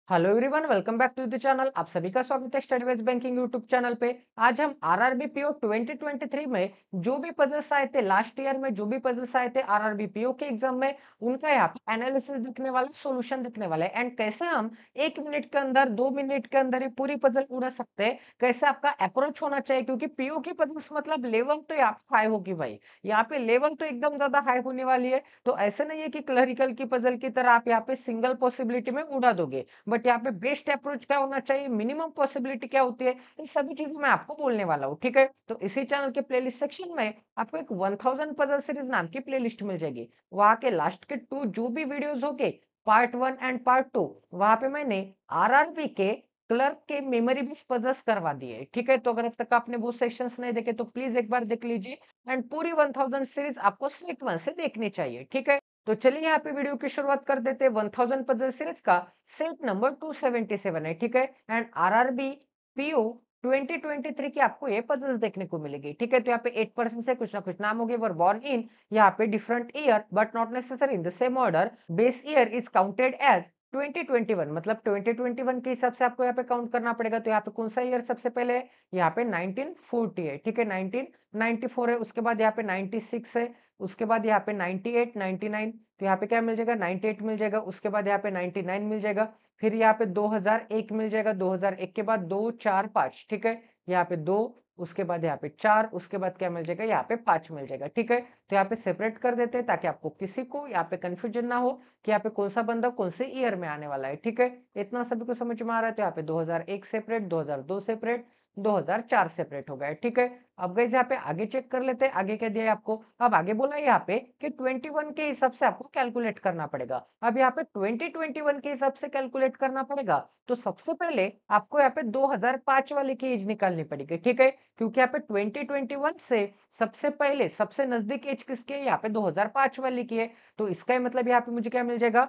Hello everyone, welcome back to the channel. आप सभी का स्वागत है Study Wise banking YouTube channel पे। आज हम आरआरबी पीओ 2023 में जो भी पजल्स आए थे, लास्ट ईयर में जो भी पजल्स आए थे आरआरबी पीओ के एग्जाम में, उनका यहाँ पे एनालिसिस दिखने वाला, सॉल्यूशन दिखने वाला है। एंड कैसे हम 1 मिनट के अंदर, 2 मिनट के अंदर ये पूरी पजल उड़ा सकते हैं, कैसे आपका अप्रोच होना चाहिए। क्योंकि पीओ की पजल्स मतलब लेवल तो यहाँ पे हाई होगी भाई, यहाँ पे लेवल तो एकदम ज्यादा हाई होने वाली है। तो ऐसे नहीं है कि क्लरिकल की पजल की तरह आप यहाँ पे सिंगल पॉसिबिलिटी में उड़ा दोगे, बट यहाँ पे बेस्ट अप्रोच क्या होना चाहिए, मिनिमम पॉसिबिलिटी क्या होती है, इन सभी चीजों मैं आपको बोलने वाला हूँ। ठीक है, तो इसी चैनल के प्लेलिस्ट सेक्शन में आपको एक 1000 पजल सीरीज नाम की प्लेलिस्ट मिल जाएगी। वहां के लास्ट के 2 जो भी वीडियोस होंगे, पार्ट 1 एंड पार्ट 2, वहां पे मैंने आरआरबी के क्लर्क के मेमोरी बेस्ड पजल्स करवा दिए। ठीक है, तो अगर अब तक आपने वो सेक्शंस नहीं देखे तो प्लीज एक बार देख लीजिए। एंड पूरी 1000 सीरीज आपको सेट 1 से देखनी चाहिए। ठीक है, तो चलिए यहाँ पे वीडियो की शुरुआत कर देते हैं। 1000 पजल सीरीज का सेट नंबर 277 है। ठीक है, एंड आरआरबी पीओ 2023 की आपको ये पजल्स देखने को मिलेगी। ठीक है, तो यहाँ पे 8% से कुछ ना कुछ नाम होंगे, वर बॉर्न इन, यहाँ पे different year but not necessary in the same order, base year is counted as 2021, मतलब 2021 के हिसाब से आपको यहाँ पे काउंट करना पड़ेगा। तो यहाँ पे कौन सा ईयर सबसे पहले है, यहाँ पे 1940 है। ठीक है, 1994 है, उसके बाद यहाँ पे 96 है, उसके बाद यहाँ पे 98, 99, तो यहाँ पे क्या मिल जाएगा, 98 मिल जाएगा, उसके बाद यहाँ पे 99 मिल जाएगा, फिर यहाँ पे 2001 मिल जाएगा, 2001 के बाद 2 4 5। ठीक है, यहाँ पे 2, उसके बाद यहाँ पे 4, उसके बाद क्या मिल जाएगा, यहाँ पे 5 मिल जाएगा। ठीक है, तो यहाँ पे सेपरेट कर देते हैं ताकि आपको किसी को यहाँ पे कंफ्यूजन ना हो कि यहाँ पे कौन सा बंदा कौन से ईयर में आने वाला है। ठीक है, इतना सभी को समझ में आ रहा है। तो यहाँ पे 2001 सेपरेट, 2002 सेपरेट, 2004 सेपरेट हो गया। ठीक है, अब गाइस यहाँ पे आगे चेक कर लेते हैं, आगे क्या दिया है आपको। अब आगे बोला है यहाँ पे कि 21 के हिसाब से आपको कैलकुलेट करना पड़ेगा। अब यहाँ पे 2021 के हिसाब से कैलकुलेट करना पड़ेगा, तो सबसे पहले आपको यहाँ पे 2005 वाले की एज निकालनी पड़ेगी। ठीक है, क्योंकि यहाँ पे 2021 से सबसे पहले सबसे नजदीक एज किसकी है, यहाँ पे 2005 वाले की है। तो इसका मतलब यहाँ पे मुझे क्या मिल जाएगा,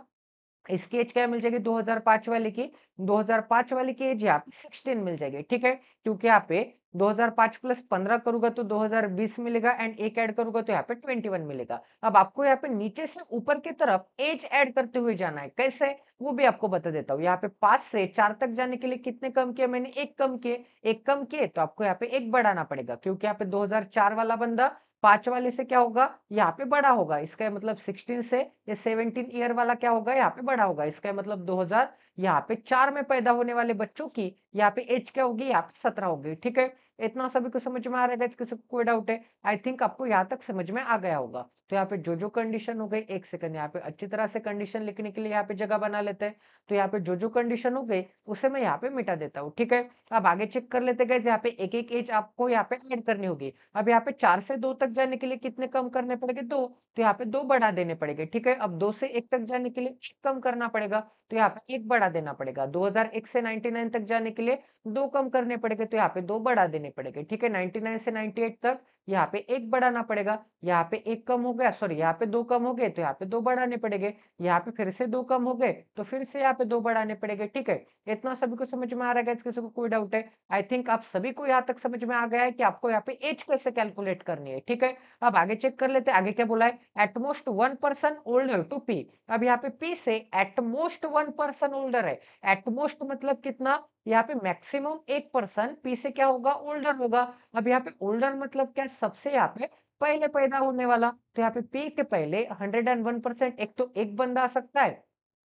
इसकी एज क्या मिल जाएगी 2005 वाले की, 2005 वाले की एज यहाँ पे 16 मिल जाएगी। ठीक है, क्योंकि यहाँ पे 2005 प्लस 15 करूंगा तो 2020 मिलेगा, एंड एक ऐड करूंगा तो यहाँ पे 21 मिलेगा। अब आपको यहाँ पे नीचे से ऊपर की तरफ एज ऐड करते हुए जाना है, कैसे वो भी आपको बता देता हूँ। यहाँ पे 5 से 4 तक जाने के लिए कितने कम किए मैंने, एक कम किए, एक कम किए, तो आपको यहाँ पे एक बढ़ाना पड़ेगा, क्योंकि यहाँ पे 2004 वाला बंदा 5 वाले से क्या होगा, यहाँ पे बड़ा होगा। इसका मतलब 16 से ये 17 ईयर वाला क्या होगा, यहाँ पे बड़ा होगा। इसका मतलब 2000 यहाँ पे 4 में पैदा होने वाले बच्चों की यहाँ पे एज क्या होगी, यहाँ पे 17 होगी। ठीक है, इतना सभी को समझ में आ रहा है, किसी को कोई डाउट है? आई थिंक आपको यहाँ तक समझ में आ गया होगा। तो यहाँ पे जो कंडीशन हो गई, एक सेकंड, यहाँ पे अच्छी तरह से कंडीशन लिखने के लिए यहाँ पे जगह बना लेते हैं। तो यहाँ पे जो कंडीशन हो गई उसे मैं यहाँ पे मिटा देता हूँ। ठीक है, अब आगे चेक कर लेते गए, यहाँ पे एक एक एज आपको यहाँ पे ऐड करनी होगी। अब यहाँ पे 4 से 2 तक जाने के लिए कितने कम करने पड़ेंगे, 2, तो यहाँ पे 2 बढ़ा देने पड़ेंगे। ठीक है, अब 2 से 1 तक जाने के लिए 1 कम करना पड़ेगा, तो यहाँ पे 1 बढ़ा देना पड़ेगा। 2001 से 99 तक जाने के लिए 2 कम करने पड़ेंगे, तो यहाँ पे 2 बढ़ा देने पड़ेंगे। ठीक है, 99 से 98 तक यहाँ पे 1 बढ़ाना पड़ेगा, यहाँ पे 1 कम हो गया, सॉरी यहाँ पे 2 कम हो गए, तो यहाँ पे 2 बढ़ाने पड़ेंगे, यहाँ पे फिर से 2 कम हो गए, तो फिर से यहाँ पे 2 बढ़ाने पड़ेंगे। ठीक है, इतना सभी को समझ में आ रहा है? किसी को कोई डाउट है? आई थिंक आप सभी को यहाँ तक समझ में आ गया है कि आपको यहाँ पे एज कैसे कैलकुलेट करनी है। ठीक है, अब आगे चेक कर लेते हैं, आगे क्या बोला है, at most 1 person older to P. अब यहाँ पे पी से एटमोस्ट 1 पर्सन ओल्डर है। एटमोस्ट मतलब कितना, यहाँ पे मैक्सिमम 1 पर्सन पी से क्या होगा, ओल्डर होगा। अब यहाँ पे ओल्डर मतलब क्या, सबसे यहाँ पे पहले पैदा होने वाला। तो यहाँ पे पी के पहले 101%, एक तो एक बंदा आ सकता है,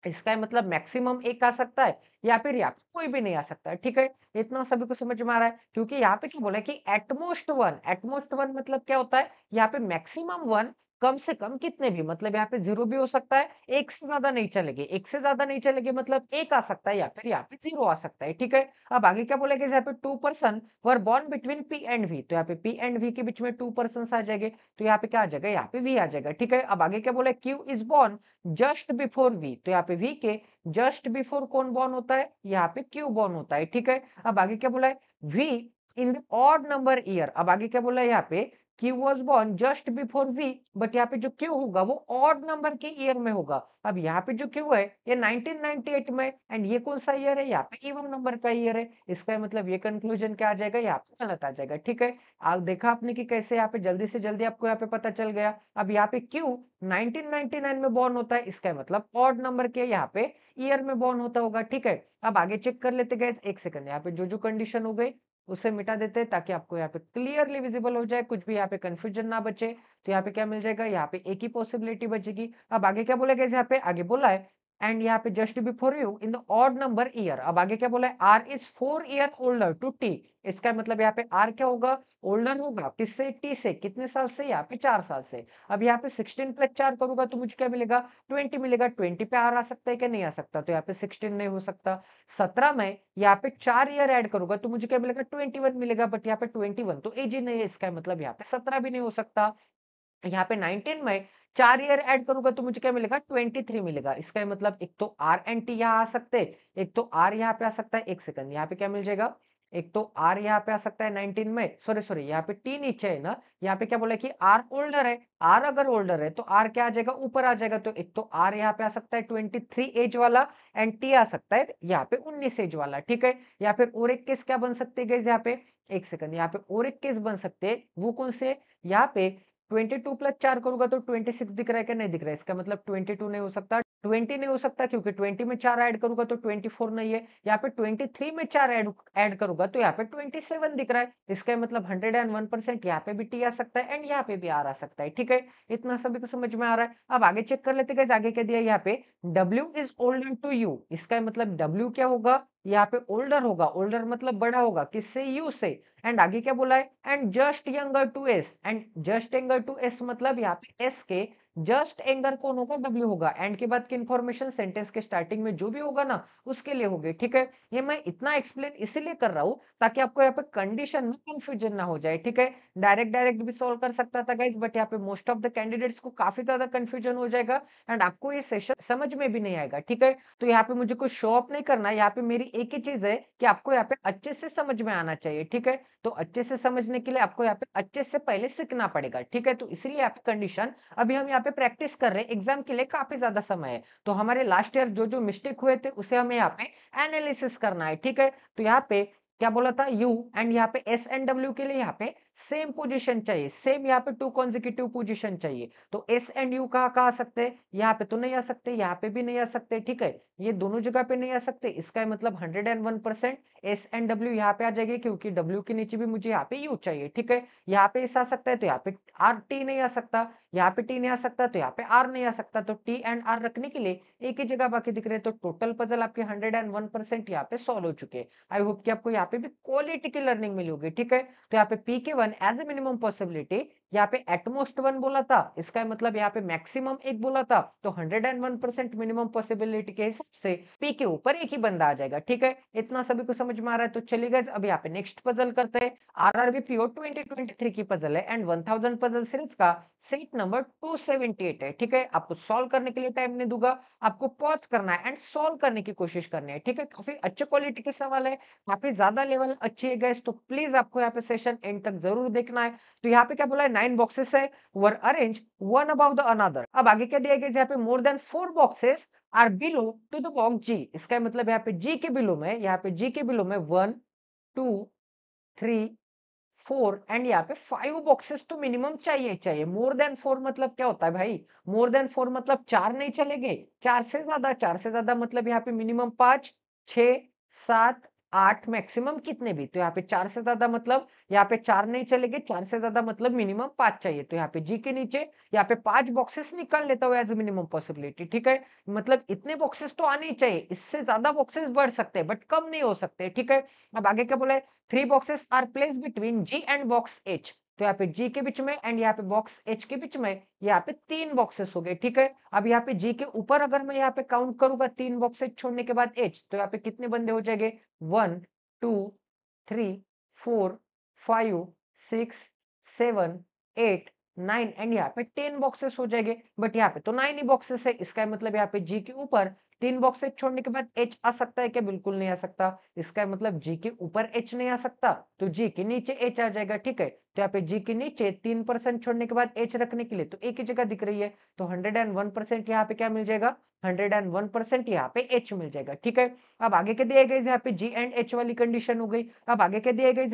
इसका मतलब मैक्सिमम एक आ सकता है, या फिर यहाँ पे कोई भी नहीं आ सकता है। ठीक है, इतना सभी को समझ में आ रहा है? क्योंकि यहाँ पे क्या बोला है कि एटमोस्ट 1, एटमोस्ट 1 मतलब क्या होता है, यहाँ पे मैक्सिमम 1, कम से कम कितने भी, मतलब यहाँ पे 0 भी हो सकता है, एक से ज्यादा नहीं चलेगी, एक से ज्यादा नहीं चलेगी, मतलब एक आ सकता है, या फिर यहाँ पे 0 आ सकता है। ठीक है, अब आगे क्या बोलेगा, यहाँ पे 2 person were born between P and V, तो यहाँ पे पी एंड वी के बीच में 2 पर्सन आ जाएंगे, तो यहाँ पे क्या आ जाएगा, यहाँ पे वी आ जाएगा। ठीक है, अब आगे क्या बोला, Q is born just before V, तो यहाँ पे वी के जस्ट बिफोर कौन बॉर्न होता है, यहाँ पे क्यू बॉर्न होता है। ठीक है, अब आगे क्या बोला है, V in the odd number year. अब आगे क्या बोला है यहाँ पे, Q was born just before V, but यहाँ पे जो Q होगा वो ऑड नंबर के ईयर में होगा। अब यहाँ पे जो Q है ये 1998 में, एंड ये कौन सा ईयर है, यहाँ पे इवन नंबर का ईयर है। इसका मतलब ये कंक्लूजन क्या आ जाएगा, यहाँ पे गलत आ जाएगा। ठीक है, आप देखा आपने कि कैसे यहाँ पे जल्दी से जल्दी आपको यहाँ पे पता चल गया। अब यहाँ पे Q 1999 में बॉर्न होता है, इसका मतलब ऑड नंबर के यहाँ पे ईयर में बॉर्न होता होगा। ठीक है, अब आगे चेक कर लेते गए, एक सेकंड, यहाँ पे जो कंडीशन हो गई उसे मिटा देते हैं ताकि आपको यहाँ पे क्लियरली विजिबल हो जाए, कुछ भी यहाँ पे कंफ्यूजन ना बचे। तो यहाँ पे क्या मिल जाएगा, यहाँ पे एक ही पॉसिबिलिटी बचेगी। अब आगे क्या बोला गया, यहाँ पे आगे बोला है एंड यहाँ पे just before U in the odd number year. अब आगे क्या बोला है, R is 4 year older to T. इसका मतलब यहाँ पे आर क्या होगा, ओल्डर होगा किससे, टी से। कितने साल से, यहाँ पे 4 साल से। अब यहाँ पे 16 प्लस 4 करूंगा तो मुझे क्या मिलेगा, 20 मिलेगा। 20 पे आर आ सकता है क्या, नहीं आ सकता, तो यहाँ पे 16 नहीं हो सकता। 17 में यहाँ पे 4 ईयर ऐड करूंगा तो मुझे क्या मिलेगा, 21 मिलेगा, बट यहाँ पे 21 तो एज ही नहीं है, इसका मतलब यहाँ पे 17 भी नहीं हो सकता। यहाँ पे 19 में 4 ईयर ऐड करूंगा तो मुझे क्या मिलेगा, 23 मिलेगा। इसका मतलब एक तो आर एंड टी यहाँ आ सकते हैं, एक तो आर यहाँ पे आ सकता है। एक सेकंड, यहाँ पे क्या मिल जाएगा, एक तो आर यहाँ पे आ सकता है 19 में, सॉरी सॉरी यहाँ पे टी नीचे है ना, यहाँ पे क्या बोला कि आर ओल्डर है। आर अगर ओल्डर है तो आर क्या आ जाएगा, ऊपर आ जाएगा। तो एक तो आर यहाँ पे आ सकता है 23 एज वाला, एंड टी आ सकता है यहाँ पे 19 एज वाला। ठीक है, या फिर और एक केस क्या बन सकते हैं यहाँ पे, एक सेकंड, यहाँ पे और एक केस बन सकते हैं, वो कौन से, यहाँ पे 22 प्लस 4 करूंगा तो 26 दिख रहा है क्या, नहीं दिख रहा है। इसका मतलब 22 नहीं हो सकता, 20 नहीं हो सकता, क्योंकि 20 में 4 ऐड करूंगा तो 24 नहीं है। यहाँ पे 23 में 4 ऐड करूंगा तो यहाँ पे 27 दिख रहा है। इसका मतलब 101% यहाँ पे भी टी आ सकता है एंड यहाँ पे भी आर आ सकता है। ठीक है, इतना सभी को समझ में आ रहा है। अब आगे चेक कर लेते हैं, आगे क्या दिया यहाँ पे, W is older to U. इसका मतलब W क्या होगा, यहाँ पे ओल्डर होगा, ओल्डर मतलब बड़ा होगा किससे, यू से। एंड आगे क्या बोला है, and just younger to S. And just younger to S मतलब यहाँ पे एस के जस्ट एंगर कौन होगा, डब्ल्यू होगा। एंड के बाद की इंफॉर्मेशन सेंटेंस के स्टार्टिंग में जो भी होगा ना उसके लिए होगी। ठीक है, ये मैं इतना एक्सप्लेन इसीलिए कर रहा हूँ ताकि आपको यहाँ पे कंडीशन में कंफ्यूजन ना हो जाए। ठीक है, डायरेक्ट डायरेक्ट भी सॉल्व कर सकता था गाइस, बट यहाँ पे मोस्ट ऑफ द कैंडिडेट्स को काफी ज्यादा कंफ्यूजन हो जाएगा एंड आपको ये सेशन समझ में भी नहीं आएगा। ठीक है, तो यहाँ पे मुझे कुछ शो ऑफ नहीं करना है, यहाँ पे मेरी एक ही चीज है कि आपको यहाँ पे अच्छे से समझ में आना चाहिए। ठीक है, तो अच्छे से समझने के लिए आपको यहाँ पे अच्छे से पहले सीखना पड़ेगा। ठीक है, तो इसीलिए यहाँ पे कंडीशन अभी हम यहाँ पे प्रैक्टिस कर रहे हैं, एग्जाम के लिए काफी ज्यादा समय है। तो हमारे लास्ट ईयर जो जो मिस्टेक हुए थे उसे हमें यहाँ पे एनालिसिस करना है। ठीक है, तो यहाँ पे क्या बोला था, यू एंड यहाँ पे एस एंड डब्ल्यू के लिए यहाँ पे सेम पोजीशन चाहिए, सेम यहाँ पे 2 कॉन्जिक्यूटिव पोजीशन चाहिए। तो एस एंड यू कहाँ कहाँ आ सकते हैं, यहाँ पे तो नहीं आ सकते, यहाँ पे भी नहीं आ सकते। ठीक है, ये दोनों जगह पे नहीं आ सकते। इसका मतलब 101% एस एंड डब्ल्यू यहाँ पे आ जाएगी, क्योंकि डब्ल्यू के नीचे भी मुझे यहाँ पे यू चाहिए। ठीक है, यहाँ पे एस आ सकता है तो यहाँ पे आर टी नहीं आ सकता, यहाँ पे टी नहीं आ सकता तो यहाँ पे आर नहीं आ सकता। तो टी एंड आर रखने के लिए एक ही जगह बाकी दिख रहे हैं। तो टोटल पजल आपके 101% यहाँ पे सॉल्व हो चुके हैं। आई होप कि आपको यहाँ पे भी क्वालिटी की लर्निंग मिली होगी। ठीक है, तो यहाँ पे पी के one as a minimum possibility, यहाँ पे एटमोस्ट 1 बोला था, इसका मतलब यहाँ पे मैक्सिमम 1 बोला था। तो 101% मिनिमम पॉसिबिलिटी के हिसाब से पी के ऊपर एक ही बंदा आ जाएगा। ठीक है, इतना सभी को समझ में आ रहा है। तो चलिए गाइस अब यहाँ पे नेक्स्ट पजल करते हैं। आरआरबी पीओ 2023 की पजल है एंड 1000 पजल सीरीज का सेट नंबर 278 है। ठीक है, आपको सॉल्व करने के लिए टाइम नहीं दूंगा, आपको पॉज करना है एंड सॉल्व करने की कोशिश करनी है। ठीक है, काफी अच्छे क्वालिटी के सवाल है, काफी ज्यादा लेवल अच्छी है गाइस, तो प्लीज आपको यहाँ पे सेशन एंड तक जरूर देखना है। तो यहाँ पे क्या बोला है, 9 बॉक्सेस है, were arrange one about the another. अब आगे क्या दिया गया, यहाँ पे more than 4 boxes are below to the box G. इसका मतलब यहाँ पे जी के बिलो में, यहाँ पे जी के बिलो में 1 2 3 4 एंड यहाँ पे 5 बॉक्सेस तो मिनिमम चाहिए चाहिए। मोर देन 4 मतलब क्या होता है भाई, मोर देन 4 मतलब 4 नहीं चलेंगे, 4 से ज्यादा, 4 से ज्यादा मतलब यहाँ पे मिनिमम 5 6 7 8 मैक्सिमम कितने भी। तो यहाँ पे 4 से ज्यादा मतलब यहाँ पे 4 नहीं चलेंगे, 4 से ज्यादा मतलब मिनिमम 5 चाहिए। तो यहाँ पे जी के नीचे यहाँ पे 5 बॉक्सेस निकाल लेता हूँ एज ए मिनिमम पॉसिबिलिटी। ठीक है, मतलब इतने बॉक्सेस तो आने ही चाहिए, इससे ज्यादा बॉक्सेस बढ़ सकते हैं बट कम नहीं हो सकते। ठीक है, अब आगे क्या बोला है, 3 boxes are place between G and box H. तो यहाँ पे जी के बीच में एंड यहाँ पे बॉक्स एच के बीच में यहाँ पे 3 बॉक्सेस हो गए। ठीक है, अब यहाँ पे जी के ऊपर अगर मैं यहाँ पे काउंट करूंगा 3 बॉक्सेस छोड़ने के बाद एच, तो यहाँ पे कितने बंदे हो जाएंगे, 1 2 3 4 5 6 7 8 9 एंड यहाँ पे 10 बॉक्सेस हो जाएंगे, बट यहाँ पे तो 9 ही बॉक्सेस है। इसका मतलब यहाँ पे जी के ऊपर 3 बॉक्सेस छोड़ने के बाद एच आ सकता है क्या? बिल्कुल नहीं आ सकता। इसका मतलब जी के ऊपर एच नहीं आ सकता, तो जी के नीचे एच आ जाएगा। ठीक है, तो यहाँ पे जी के नीचे 3% छोड़ने के बाद एच रखने के लिए तो एक ही जगह दिख रही है, तो 101% यहाँ पे क्या मिल जाएगा? 101% यहाँ पे एच मिल जाएगा। ठीक है, अब आगे क्या दिया गया? यहाँ पे जी एंड एच वाली कंडीशन हो गई। अब आगे क्या दिया गया?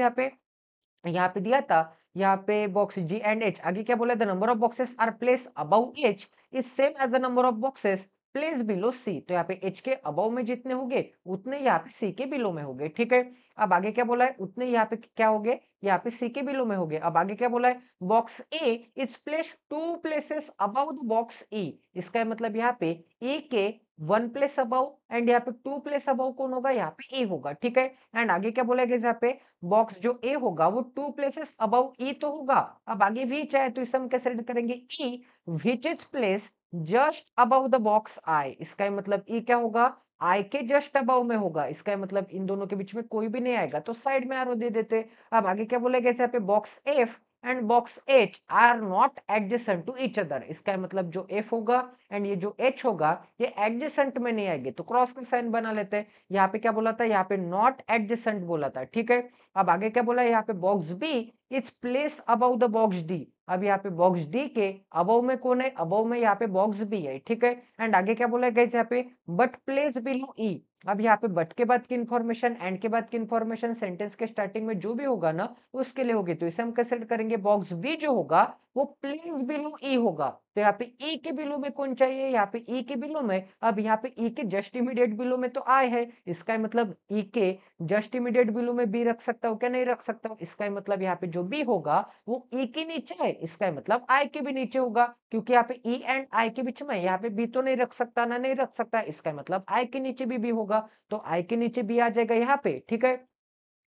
यहाँ पे दिया था, यहाँ पे बॉक्स जी एंड एच, आगे क्या बोला? The number of boxes are place above H is same as the number of boxes place below C. तो यहाँ पे एच के अबव में जितने होंगे उतने यहाँ पे सी के बिलो में होंगे। ठीक है, अब आगे क्या बोला है? उतने यहाँ पे क्या हो गए? यहाँ पे सी के बिलो में हो गए। अब आगे क्या बोला है? Box A is place 2 places above the box E. इसका मतलब यहाँ पे ए के 1 प्लेस अबव एंड यहाँ पे 2 प्लेस अबव कौन होगा? यहाँ पे ए होगा। ठीक है, एंड आगे क्या बोला गया? यहाँ पे बॉक्स जो ए होगा वो 2 प्लेसेस अबव ई तो होगा। अब आगे विच है, तो इसे हम कैसे रीड करेंगे? E which is place just above the box I. इसका मतलब ई क्या होगा? आई के जस्ट अबव में होगा। इसका मतलब इन दोनों के बीच में कोई भी नहीं आएगा, तो साइड में एरो दे देते। अब आगे क्या बोला गया? यहाँ पे box F and box H are not adjacent to each other. इसका मतलब जो एफ होगा एंड ये जो एच होगा ये एडजेसेंट में नहीं आएंगे, तो क्रॉस का साइन बना लेते हैं। यहाँ पे क्या बोला था? यहाँ पे नॉट एडजेसेंट बोला था। ठीक है, अब आगे क्या बोला है? यहाँ पे box B is place above the box D. अब यहाँ पे बॉक्स डी के अबव में कौन है? अबव में यहाँ पे बॉक्स बी है। ठीक है, एंड आगे क्या बोला है गाइस? यहाँ पे बट प्लेस बिलो ई। अब यहाँ पे बट के बाद की इंफॉर्मेशन, एंड के बाद की इंफॉर्मेशन सेंटेंस के स्टार्टिंग में जो भी होगा ना उसके लिए होगी, तो इसे हम कैसे करेंगे? बॉक्स बी जो होगा वो प्लेस बिलो ई होगा। तो यहाँ पे ई के बिलो में कौन चाहिए? यहाँ पे ई के बिलो में, अब यहाँ पे ई के जस्ट इमीडिएट बिलो में तो आई है। इसका मतलब ई के जस्ट इमीडिएट बिलो में बी रख सकता हूँ क्या? नहीं रख सकता हूँ। इसका मतलब यहाँ पे जो बी होगा वो ई के नीचे है, इसका मतलब आई के भी नीचे होगा, क्योंकि यहाँ पे ई एंड आई के बीच में यहाँ पे बी तो नहीं रख सकता ना, नहीं रख सकता। इसका मतलब आई के नीचे भी बी होगा, तो आई के नीचे बी आ जाएगा यहाँ पे। ठीक है,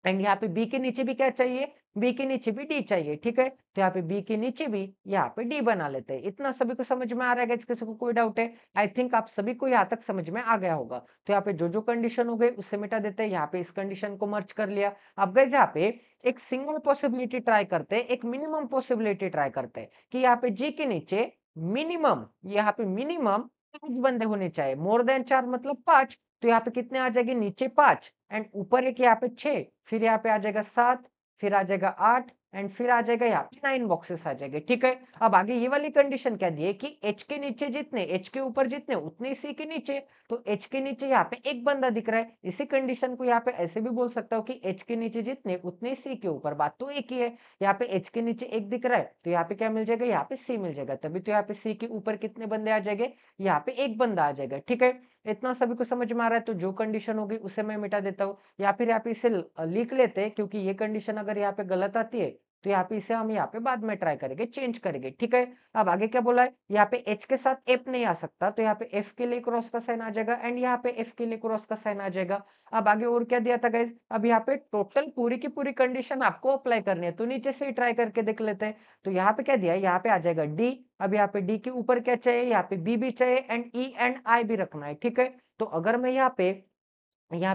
एंड यहाँ पे बी के नीचे भी क्या चाहिए? बी के नीचे भी डी चाहिए। ठीक है, तो यहाँ पे बी के नीचे भी यहाँ पे डी बना लेते हैं। इतना सभी को समझ में आ रहा है? किसी को कोई डाउट है? आई थिंक आप सभी को यहाँ तक समझ में आ गया होगा। तो यहाँ पे जो जो कंडीशन हो गई उससे मिटा देते हैं। यहाँ पे इस कंडीशन को मर्ज कर लिया। अब गाइस यहाँ पे एक सिंगल पॉसिबिलिटी ट्राई करते हैं, एक मिनिमम पॉसिबिलिटी ट्राई करते हैं कि यहाँ पे जी के नीचे मिनिमम, यहाँ पे मिनिमम 5 बंदे होने चाहिए। मोर देन 4 मतलब 5, तो यहाँ पे कितने आ जाएंगे? नीचे 5 एंड ऊपर एक यहाँ पे 6, फिर यहाँ पे आ जाएगा 7, फिर आ जाएगा 8 एंड फिर आ जाएगा यहाँ पे 9 बॉक्सेस आ जाएंगे। ठीक है, अब आगे ये वाली कंडीशन क्या दी है कि एच के नीचे जितने, एच के ऊपर जितने उतने सी के नीचे, तो एच के नीचे यहाँ पे एक बंदा दिख रहा है। इसी कंडीशन को यहाँ पे ऐसे भी बोल सकता हूँ कि एच के नीचे जितने उतने सी के ऊपर, बात तो एक ही है। यहाँ पे एच के नीचे एक दिख रहा है, तो यहाँ पे क्या मिल जाएगा? यहाँ पे सी मिल जाएगा, तभी तो यहाँ पे सी के ऊपर कितने बंदे आ जाएंगे? यहाँ पे एक बंदा आ जाएगा। ठीक है, इतना सभी को समझ में आ रहा है? तो जो कंडीशन होगी उसे मैं मिटा देता हूँ, या फिर यहाँ पे इसे लिख लेते हैं, क्योंकि ये कंडीशन अगर यहाँ पे गलत आती है तो यहाँ पे इसे हम यहाँ पे बाद में ट्राई करेंगे, चेंज करेंगे। ठीक है, अब आगे क्या बोला है? यहाँ पे एच के साथ एफ नहीं आ सकता, तो यहाँ पे एफ के लिए क्रॉस का साइन आ जाएगा एंड यहाँ पे एफ के लिए क्रॉस का साइन आ जाएगा। अब आगे और क्या दिया था गाइज? अब यहाँ पे टोटल पूरी की पूरी कंडीशन आपको अप्लाई करनी है, तो नीचे से ही ट्राई करके देख लेते हैं। तो यहाँ पे क्या दिया है? यहाँ पे आ जाएगा डी। अब यहाँ पे डी के ऊपर क्या चाहिए? यहाँ पे बी भी चाहिए एंड ई एंड आई भी रखना है। ठीक है, तो अगर मैं यहाँ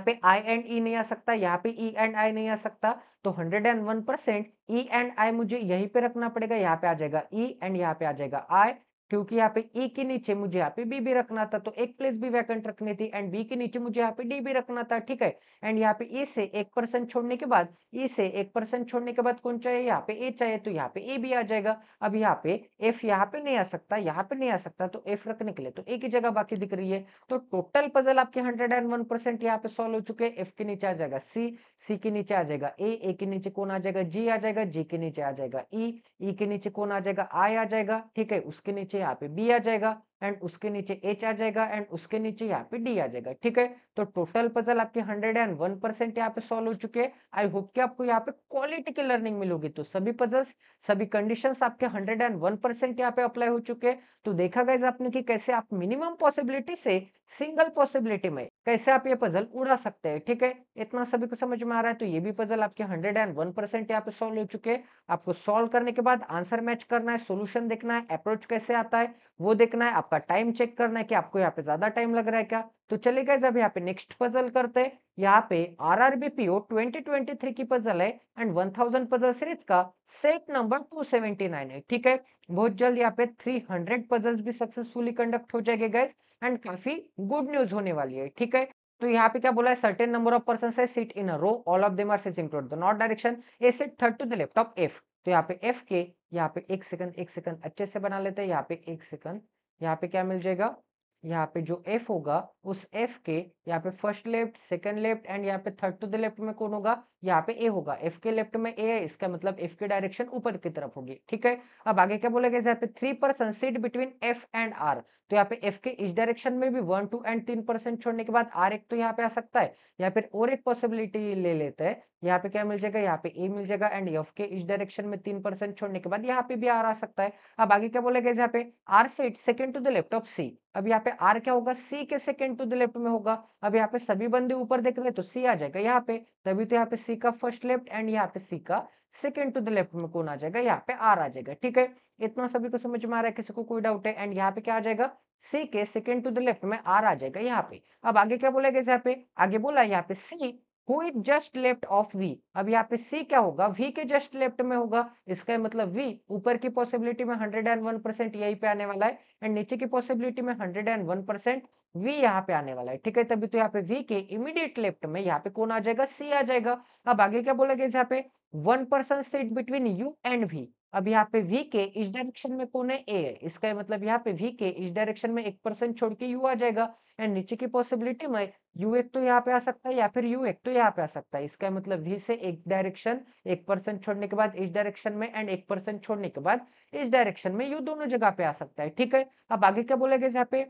पे आई एंड ई नहीं आ सकता, यहाँ पे ई एंड आई नहीं आ सकता, तो 101% ई एंड आई मुझे यहीं पे रखना पड़ेगा। यहाँ पे आ जाएगा ई एंड यहाँ पे आ जाएगा आई, क्योंकि यहाँ पे ई के नीचे मुझे यहाँ पे बी भी रखना था, तो एक प्लेस भी वैकेंट रखनी थी एंड बी के नीचे मुझे यहाँ पे डी भी रखना था। ठीक है, एंड यहाँ पे ई से 1% छोड़ने के बाद, ई से 1% छोड़ने के बाद कौन चाहिए? यहाँ पे ए चाहिए, तो यहाँ पे ए भी आ जाएगा। अब यहाँ पे एफ यहाँ पे नहीं आ सकता, यहाँ पे नहीं आ सकता, तो एफ रखने के लिए तो एक ही जगह बाकी दिख रही है। तो टोटल पजल आपके 101% यहाँ पे सॉल्व हो चुके हैं। एफ के नीचे आ जाएगा सी, सी के नीचे आ जाएगा ए के नीचे कौन आ जाएगा? जी आ जाएगा, जी के नीचे आ जाएगा ई के नीचे कौन आ जाएगा? आई आ जाएगा। ठीक है, उसके नीचे यहाँ पे बी आ जाएगा एंड उसके नीचे एच आ जाएगा एंड उसके नीचे यहाँ पे डी आ जाएगा। ठीक है, तो टोटल पजल आपके 101% यहाँ पे सॉल्व हो चुके हैं। आई होप कि आपको यहाँ पे क्वालिटी की लर्निंग मिलोगी। तो सभी पजल्स, सभी कंडीशंस आपके 101% यहाँ पे अप्लाई हो चुके हैं। तो देखा गाइस आपने कि कैसे आप मिनिमम पॉसिबिलिटी से सिंगल पॉसिबिलिटी में कैसे आप ये पजल उड़ा सकते हैं। ठीक है, इतना सभी को समझ में आ रहा है? तो ये भी पजल आपके 101% यहाँ पे सॉल्व हो चुके हैं। आपको सॉल्व करने के बाद आंसर मैच करना है, सोल्यूशन देखना है, अप्रोच कैसे आता है वो देखना है, आपका टाइम चेक करना है कि आपको यहाँ पे ज्यादा टाइम लग रहा है क्या। तो चलिए गाइस अब यहाँ पे नेक्स्ट पजल करते हैं। यहाँ पे आरआरबीपीओ 2023 की पजल है एंड 1000 पजल सीरीज का सेट नंबर 279 है। ठीक है, बहुत जल्द यहाँ पे 300 पजल्स भी सक्सेसफुली कंडक्ट हो जाएंगे गाइस एंड काफी गुड न्यूज होने वाली है। ठीक है, तो यहाँ पे क्या बोला है, सर्टेन नंबर ऑफ पर्सन है sit in a row, all of them are facing toward the north direction, A sit third to the left of F. तो यहाँ पे एफ के, यहाँ पे एक सेकंड अच्छे से बना लेते हैं। यहाँ पे एक सेकंड, यहाँ पे क्या मिल जाएगा, यहाँ पे जो एफ होगा उस एफ के यहाँ पे first left, second left and यहाँ पे थर्ड टू द लेफ्ट में कौन होगा, यहाँ पे ए होगा। एफ के लेफ्ट में ए है, इसका मतलब एफ की डायरेक्शन ऊपर की तरफ होगी। ठीक है, अब आगे क्या बोलेगा, यहाँ पे 3% seat between F and R. तो यहाँ पे एफ के इस डायरेक्शन में भी 1 2 एंड 3% छोड़ने के बाद आर एक तो यहाँ पे आ सकता है, या फिर और एक पॉसिबिलिटी ले लेते हैं। यहाँ पे क्या मिल जाएगा, यहाँ पे ए मिल जाएगा एंड एफ के इस डायरेक्शन में 3% छोड़ने के बाद यहाँ पे भी आर आ सकता है। अब आगे क्या बोलेगा, यहाँ पे R set second to the left of C. अब यहाँ पे आर क्या होगा, सी के सेकंड टू द लेफ्ट में होगा। अब यहाँ पे सभी बंदे ऊपर देख रहे हैं तो सी आ जाएगा यहाँ पे, तभी तो यहाँ पे सी का फर्स्ट लेफ्ट एंड यहाँ पे सी का सेकंड टू द लेफ्ट में कौन आ जाएगा, यहाँ पे आर आ जाएगा। ठीक है, इतना सभी को समझ में आ रहा है, किसी को कोई डाउट है? एंड यहाँ पे क्या आ जाएगा, सी के सेकंड टू द लेफ्ट में आर आ जाएगा यहाँ पे। अब आगे क्या बोलेगा, यहाँ पे आगे बोला यहाँ पे C who is just left of V. अब यहाँ पे सी क्या होगा, वी के जस्ट लेफ्ट में होगा, इसका मतलब वी ऊपर की पॉसिबिलिटी में 101% यही पे आने वाला है एंड नीचे की पॉसिबिलिटी में 101% वी यहाँ पे आने वाला है। ठीक है, तभी तो यहाँ पे वी के इमीडिएट लेफ्ट में यहाँ पे कौन आ जाएगा, सी आ जाएगा। अब आगे क्या बोलेगा, यहाँ पे 1% seat between U and V. अब यहाँ पे v के इस डायरेक्शन में कौन है, a है, इसका मतलब यहाँ पे v के इस डायरेक्शन में 1% छोड़ के u आ जाएगा एंड नीचे की पॉसिबिलिटी में u एक तो यहाँ पे आ सकता है या फिर u एक तो यहाँ पे आ सकता है। इसका मतलब v से एक डायरेक्शन 1% छोड़ने के बाद इस डायरेक्शन में एंड 1% छोड़ने के बाद इस डायरेक्शन में u दोनों जगह पे आ सकता है। ठीक है, अब आगे क्या बोलेगा, यहाँ पे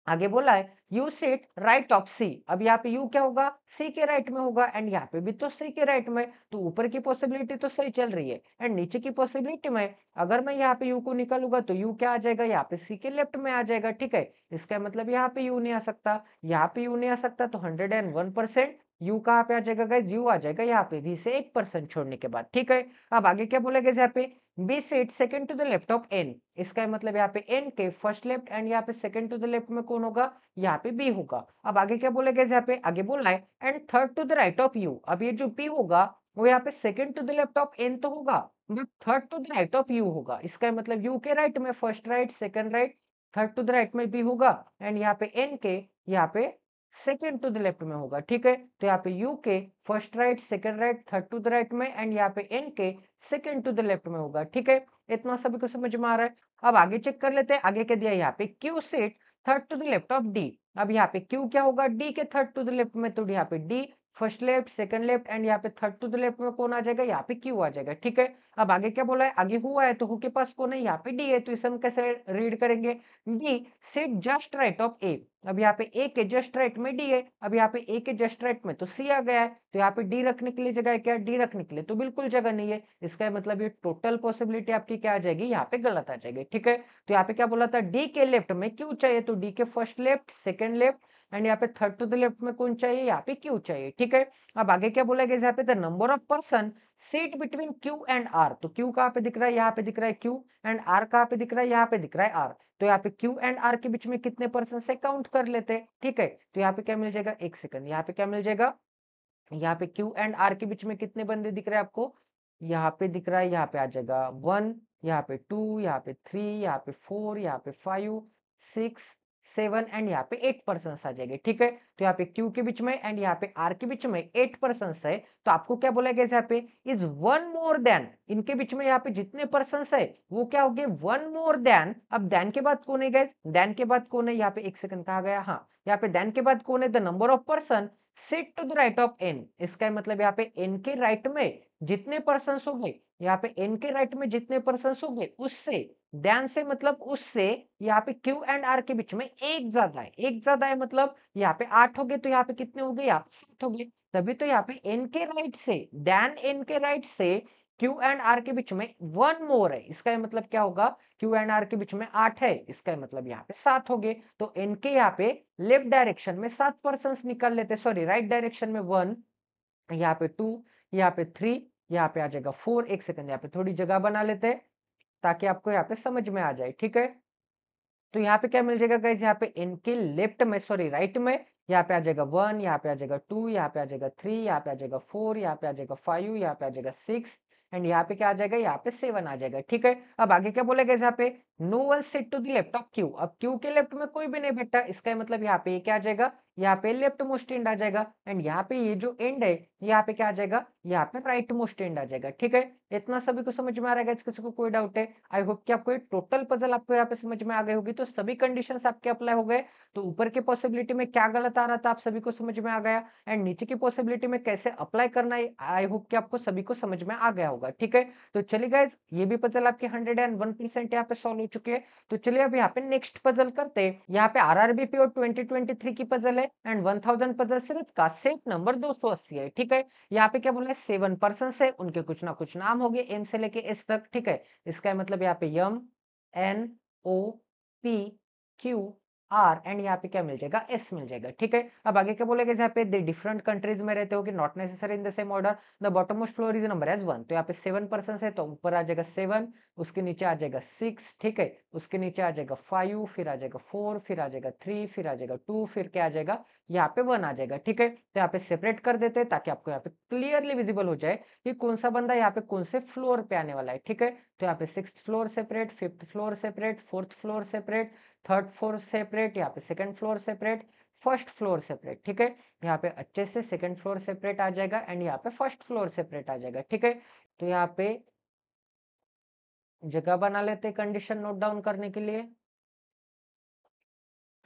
आगे बोला है you sit right of C. अब यहाँ पे यू क्या होगा, सी के राइट में होगा एंड यहाँ पे भी तो सी के राइट में, तो ऊपर की पॉसिबिलिटी तो सही चल रही है एंड नीचे की पॉसिबिलिटी में अगर मैं यहाँ पे यू को निकालूंगा तो यू क्या आ जाएगा, यहाँ पे सी के लेफ्ट में आ जाएगा। ठीक है, इसका मतलब यहाँ पे यू नहीं आ सकता, यहाँ पे यू नहीं आ सकता, तो 101% यू कहाँ पे आ जाएगा गाइस, यू आ जाएगा यहाँ पे वी से 1% छोड़ने के बाद। ठीक है, अब आगे क्या बोलेगा, यहाँ पे B seat second to the left of N. इसका मतलब यहाँ पे एन के फर्स्ट लेफ्ट एंड यहाँ पे सेकंड टू द लेफ्ट में कौन होगा, यहाँ पे बी होगा। अब आगे क्या बोलेगा, यहाँ पे आगे बोल रहा है and third to the right of U. अब ये जो बी होगा वो यहाँ पे second to the left of N तो होगा, but third to the right of U होगा। इसका मतलब यू के राइट में first right, second right, third to the right में बी होगा एंड यहाँ पे एन के यहाँ पे सेकंड टू द लेफ्ट में होगा। ठीक है, तो यहाँ पे यू के first right, second right, third to the right में एंड यहाँ पे एन के सेकंड टू द लेफ्ट में होगा। ठीक है, इतना सभी को समझ में आ रहा है। अब आगे चेक कर लेते हैं, आगे क्या दिया, यहाँ पे Q sit third to the left of D. अब यहाँ पे क्यू क्या होगा, डी के थर्ड टू द लेफ्ट में, तो यहाँ पे D first left, second left and यहाँ पे थर्ड टू द लेफ्ट में कौन आ जाएगा, यहाँ पे क्यू आ जाएगा। ठीक है, अब आगे क्या बोला है, आगे हुआ है तो हु के पास कौन है, यहाँ पे डी है, तो इसे हम कैसे रीड करेंगे, D sit just right of A. अब यहाँ पे ए के जस्ट राइट में डी है, अब यहाँ पे ए के जस्ट राइट में तो सी आ गया है, तो यहाँ पे डी रखने के लिए जगह है क्या, डी रखने के लिए तो बिल्कुल जगह नहीं है। इसका मतलब ये टोटल पॉसिबिलिटी आपकी क्या आ जाएगी, यहाँ पे गलत आ जाएगी। ठीक है, तो यहाँ पे क्या बोला था, डी के लेफ्ट में क्यू चाहिए, तो डी के first left, second left and यहाँ पे थर्ड टू द लेफ्ट में कौन चाहिए, यहाँ पे क्यू चाहिए। ठीक है, अब आगे क्या बोला गया, यहाँ पे the number of person seat between Q and R. तो क्यू कहाँ पे दिख रहा है, यहाँ पे दिख रहा है क्यू एंड आर कहाँ पे दिख रहा है, यहाँ पे दिख रहा है आर। तो यहाँ पे क्यू एंड आर के बीच में कितने पर्सन से काउंट कर लेते हैं। ठीक है, तो यहाँ पे क्या मिल जाएगा, एक सेकंड, यहाँ पे क्या मिल जाएगा, यहाँ पे क्यू एंड आर के बीच में कितने बंदे दिख रहे हैं आपको, यहाँ पे दिख रहा है, यहाँ पे आ जाएगा 1, यहाँ पे 2, यहाँ पे 3, यहाँ पे 4, यहाँ पे 5, 6, 7 एंड यहाँ पे 8 पर्सन आ जाएंगे। ठीक है, तो यहाँ पे क्यू के बीच में एंड यहाँ पे आर के बीच में 8 पर्सन है, तो आपको क्या बोला गया यहाँ पे, इज वन मोर देन, इनके बीच में यहाँ पे जितने पर्सन है वो क्या हो गए, वन मोर देन। अब देन के बाद कौन है गाइस, देन के बाद कौन है, यहाँ पे एक सेकंड कहा गया, हाँ यहाँ पे देन के बाद कौन है, the number of person sit to the right of N. इसका मतलब यहाँ पे एन के राइट में जितने पर्सन हो गए, यहाँ पे एन के राइट में जितने पर्सन हो गए उससे, ध्यान से मतलब उससे यहाँ पे क्यू एंड आर के बीच में एक ज्यादा है, एक ज्यादा है मतलब यहाँ पे 8 हो गए, तो यहाँ पे कितने हो गए, यहाँ पे 7 हो गए। तभी तो यहाँ पे एन के राइट से, देन एन के राइट से क्यू एंड आर के बीच में वन मोर है। इसका मतलब क्या होगा, क्यू एंड आर के बीच में 8 है, इसका मतलब यहाँ पे 7 हो गए। तो एन के यहाँ पे लेफ्ट डायरेक्शन में 7 पर्सन निकाल लेते, सॉरी राइट डायरेक्शन में 1, यहाँ पे 2, यहाँ पे 3, यहाँ पे आ जाएगा 4। एक सेकंड, यहाँ पे थोड़ी जगह बना लेते हैं ताकि आपको यहाँ पे समझ में आ जाए। ठीक है, तो यहाँ पे क्या मिल जाएगा गाइस, यहाँ पे इनके लेफ्ट में, सॉरी राइट में यहाँ पे आ जाएगा 1, यहाँ पे आ जाएगा 2, यहाँ पे आ जाएगा 3, यहाँ पे आ जाएगा 4, यहाँ पे आ जाएगा 5, यहाँ पे आ जाएगा 6 एंड यहाँ पे क्या आ जाएगा, यहाँ पे 7 आ जाएगा। ठीक है, अब आगे क्या बोलेगा यहाँ पे, no one sit to the left of Q. अब क्यू के लेफ्ट में कोई भी नहीं बैठा, इसका मतलब यहाँ पे ये क्या आ जाएगा, यहाँ पे लेफ्ट मोस्ट एंड आ जाएगा एंड यहाँ पे ये जो एंड है यहाँ पे क्या आ जाएगा, यहाँ पे राइट मोस्ट एंड आ जाएगा। ठीक है, इतना सभी को समझ में आ रहा है, किसी को कोई डाउट है? आई होप कि आपको टोटल पजल आपको यहाँ पे समझ में आ गई होगी। तो सभी कंडीशंस आपके अप्लाई हो गए। तो ऊपर की पॉसिबिलिटी में क्या गलत आ रहा था आप सभी को समझ में आ गया एंड नीचे की पॉसिबिलिटी में कैसे अप्लाई करना है, आई होप कि आपको सभी को समझ में आ गया होगा। ठीक है, तो चलिए गाइस, ये भी पजल आपके 101% यहाँ पे सॉल्व हो चुके हैं। तो चलिए अब यहाँ पे नेक्स्ट पजल करते हैं। यहाँ पे आरआरबी और 2023 की पजल है एंड 1000 पजल सीरीज का सेट नंबर 280 है। ठीक है, यहाँ पे क्या बोला है, 7 पर्सन है, उनके कुछ ना कुछ नाम हो गए एम से लेके एस तक। ठीक है, इसका मतलब यहाँ पे M N O P Q R and यहाँ पे क्या मिल जाएगा, एस मिल जाएगा। ठीक है, अब आगे क्या बोलेगा, यहाँ पे डिफरेंट कंट्रीज में रहते हो कि not necessary in the same order, the bottom most floor is number as 1। तो यहाँ पे 7 पर्सन है, तो ऊपर आ जाएगा 7, उसके नीचे आ जाएगा 6। ठीक है, उसके नीचे आ जाएगा 5, फिर आ जाएगा 4, फिर आ जाएगा 3, फिर आ जाएगा 2, फिर क्या आ जाएगा, यहाँ पे 1 आ जाएगा। ठीक है, तो यहाँ पे सेपरेट कर देते हैं ताकि आपको यहाँ पे क्लियरली विजिबल हो जाए कि कौन सा बंदा यहाँ पे कौन से फ्लोर पे आने वाला है। ठीक है, तो यहाँ पे 6th floor separate, 5th floor separate, 4th floor separate, 3rd floor separate, यहाँ पे 2nd floor separate, 1st floor separate. ठीक है, यहाँ पे अच्छे से 2nd फ्लोर सेपरेट आ जाएगा एंड यहाँ पे 1st फ्लोर सेपरेट आ जाएगा। ठीक है, तो यहाँ पे जगह बना लेते हैं कंडीशन नोट डाउन करने के लिए।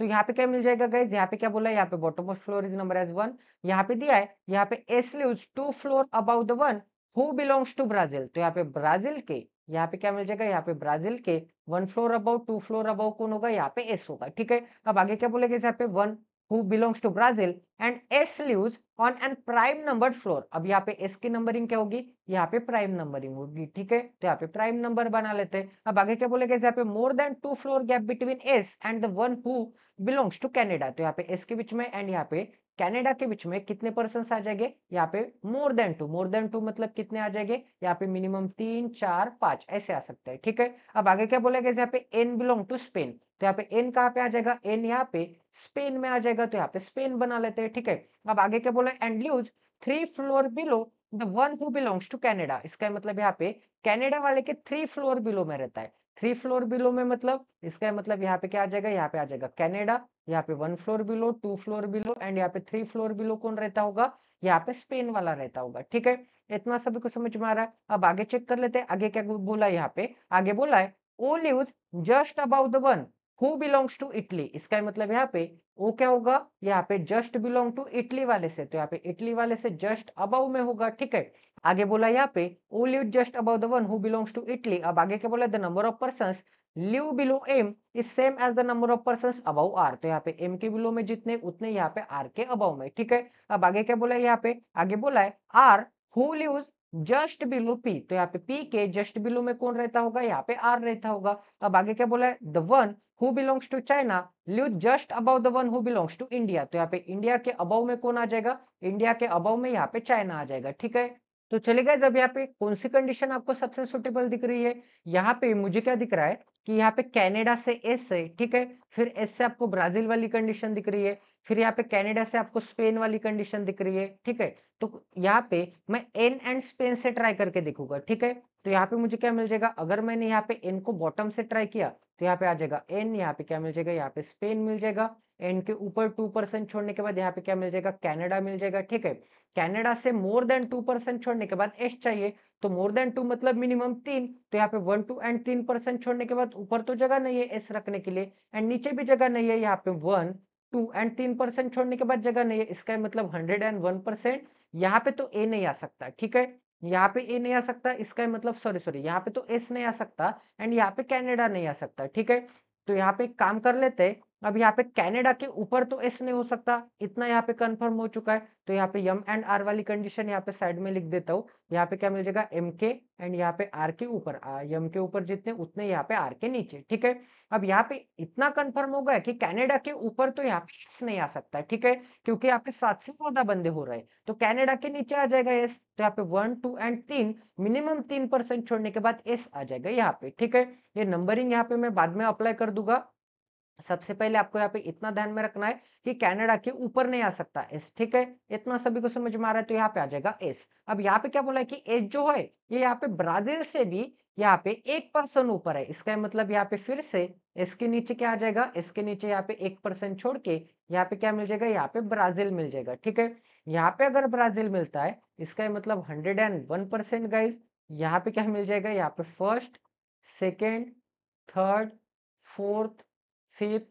तो यहाँ पे क्या मिल जाएगा गाइज, यहाँ पे क्या बोला है, यहाँ पे bottom most floor is number as 1, यहाँ पे दिया है, यहाँ पे S lives 2 floor above the one who belongs to Brazil. तो यहाँ पे ब्राजील के, यहाँ पे क्या मिल जाएगा, यहाँ पे ब्राजील के 1 फ्लोर अबाउ 2 फ्लोर अबाउ कौन होगा, यहाँ पे एस होगा। ठीक है, अब आगे क्या बोलेगा, यहाँ पे 1 who belongs to Brazil and S lives on an prime numbered floor. अब यहाँ पे एस की नंबरिंग क्या होगी, यहाँ पे प्राइम नंबरिंग होगी। ठीक है, तो यहाँ पे प्राइम नंबर बना लेते हैं। अब आगे क्या बोलेगा, यहाँ पे more than 2 floor gap between S and the one who belongs to Canada. तो यहाँ पे एस के बीच में एंड यहाँ पे कनाडा के बीच में कितने पर्सन आ जाएंगे, यहाँ पे मोर देन 2। मोर देन 2 मतलब कितने आ जाएंगे, यहाँ पे मिनिमम 3 4 5 ऐसे आ सकते हैं। ठीक है, अब आगे क्या बोलेगा, यहाँ पे एन बिलोंग टू स्पेन। तो यहाँ पे एन कहाँ पे आ जाएगा, एन यहाँ पे स्पेन में आ जाएगा, तो यहाँ पे स्पेन बना लेते हैं। ठीक है, अब आगे क्या बोला, and lives 3 floor below the one who belongs to Canada. इसका मतलब यहाँ पे कनाडा वाले के 3 फ्लोर बिलो में रहता है। 3 फ्लोर बिलो में मतलब इसका मतलब यहाँ पे क्या आ जाएगा, यहाँ पे आ जाएगा कनाडा, यहाँ पे 1 floor below, 2 floor below and यहाँ पे 3 फ्लोर बिलो कौन रहता होगा, यहाँ पे स्पेन वाला रहता होगा। ठीक है, इतना सभी को समझ में आ रहा है। अब आगे चेक कर लेते हैं, आगे क्या बोला है, यहाँ पे आगे बोला है O lives just about the one who belongs to Italy. इसका मतलब यहाँ पे वो क्या होगा, यहाँ पे जस्ट बिलोंग टू इटली वाले से, तो यहाँ पे इटली वाले से जस्ट अबाउ में होगा। ठीक है, आगे बोला यहाँ पे O live just about the one who belongs to Italy. अब आगे क्या बोला, the number of persons live below M is same as the number of persons above R. तो यहाँ पे एम के बिलो में जितने उतने यहाँ पे आर के अबाउ में। ठीक है, अब आगे क्या बोला है, यहाँ पे आगे बोला है R who lives just below P. तो यहाँ पे पी के जस्ट बिलो में कौन रहता होगा, यहाँ पे आर रहता होगा। अब आगे क्या बोला है, the one who belongs to China live just above the one who belongs to India. तो यहाँ पे इंडिया के अबाउ में कौन आ जाएगा, इंडिया के अबाउ में यहाँ पे चाइना आ जाएगा। ठीक है, तो चलिए गाइस, अब यहाँ पे कौन सी कंडीशन आपको सबसे सुटेबल दिख रही है, यहाँ पे मुझे क्या दिख रहा है कि यहाँ पे कनाडा से एस है। ठीक है, फिर एस से आपको ब्राजील वाली कंडीशन दिख रही है, फिर यहाँ पे कनाडा से आपको स्पेन वाली कंडीशन दिख रही है। ठीक है, तो यहाँ पे मैं एन एंड स्पेन से ट्राई करके देखूंगा। ठीक है, तो यहाँ पे मुझे क्या मिल जाएगा, अगर मैंने यहाँ पे एन को बॉटम से ट्राई किया तो यहाँ पे आ जाएगा एन, यहाँ पे क्या मिल जाएगा, यहाँ पे स्पेन मिल जाएगा। एन के ऊपर 2% छोड़ने के बाद यहाँ पे क्या मिल जाएगा, कनाडा मिल जाएगा। ठीक है, कनाडा से मोर देन 2% छोड़ने के बाद एस चाहिए, तो मोर देन 2 मतलब मिनिमम 3, तो यहाँ पे 1 2 एंड 3% छोड़ने के बाद ऊपर तो जगह नहीं है एस रखने के लिए एंड नीचे भी जगह नहीं है, यहाँ पे 1 2 एंड 3% छोड़ने के बाद जगह नहीं है। इसका मतलब 101%, यहाँ पे तो ए नहीं आ सकता। ठीक है, यहाँ पे ए नहीं आ सकता, इसका मतलब सॉरी सॉरी यहाँ पे तो एस नहीं आ सकता एंड यहाँ पे कनाडा नहीं आ सकता। ठीक है, तो यहाँ पे एक काम कर लेते हैं, अब यहाँ पे कनाडा के ऊपर तो एस नहीं हो सकता, इतना यहाँ पे कंफर्म हो चुका है। तो यहाँ पे एम एंड आर वाली कंडीशन यहाँ पे साइड में लिख देता हूँ। यहाँ पे क्या मिल जाएगा, एम के एंड यहाँ पे आर के ऊपर, एम के ऊपर जितने उतने यहाँ पे आर के नीचे। ठीक है, अब यहाँ पे इतना कंफर्म हो गया कि कनाडा के ऊपर तो यहाँ पे एस नहीं आ सकता। ठीक है, क्योंकि यहाँ पे 7 से ज्यादा बंदे हो रहे हैं, तो कनाडा के नीचे आ जाएगा एस। तो यहाँ पे 1 2 एंड 3 मिनिमम 3% छोड़ने के बाद एस आ जाएगा यहाँ पे। ठीक है, ये नंबरिंग यहाँ पे मैं बाद में अप्लाई कर दूंगा। सबसे पहले आपको यहाँ पे इतना ध्यान में रखना है कि कनाडा के ऊपर नहीं आ सकता एस, ठीक है। इतना सभी को समझ में आ रहा है, तो यहाँ पे आ जाएगा एस। अब यहाँ पे क्या बोला है कि एस जो है ये यहाँ पे ब्राजील से भी यहाँ पे 1% ऊपर है। इसका मतलब यहाँ पे फिर से एस के नीचे क्या आ जाएगा, एस के नीचे यहाँ पे 1% छोड़ के यहाँ पे क्या मिल जाएगा, यहाँ पे ब्राजील मिल जाएगा, ठीक है। यहाँ पे अगर ब्राजील मिलता है इसका मतलब 101% गाइज। यहाँ पे क्या मिल जाएगा, यहाँ पे first, second, third, fourth, fifth,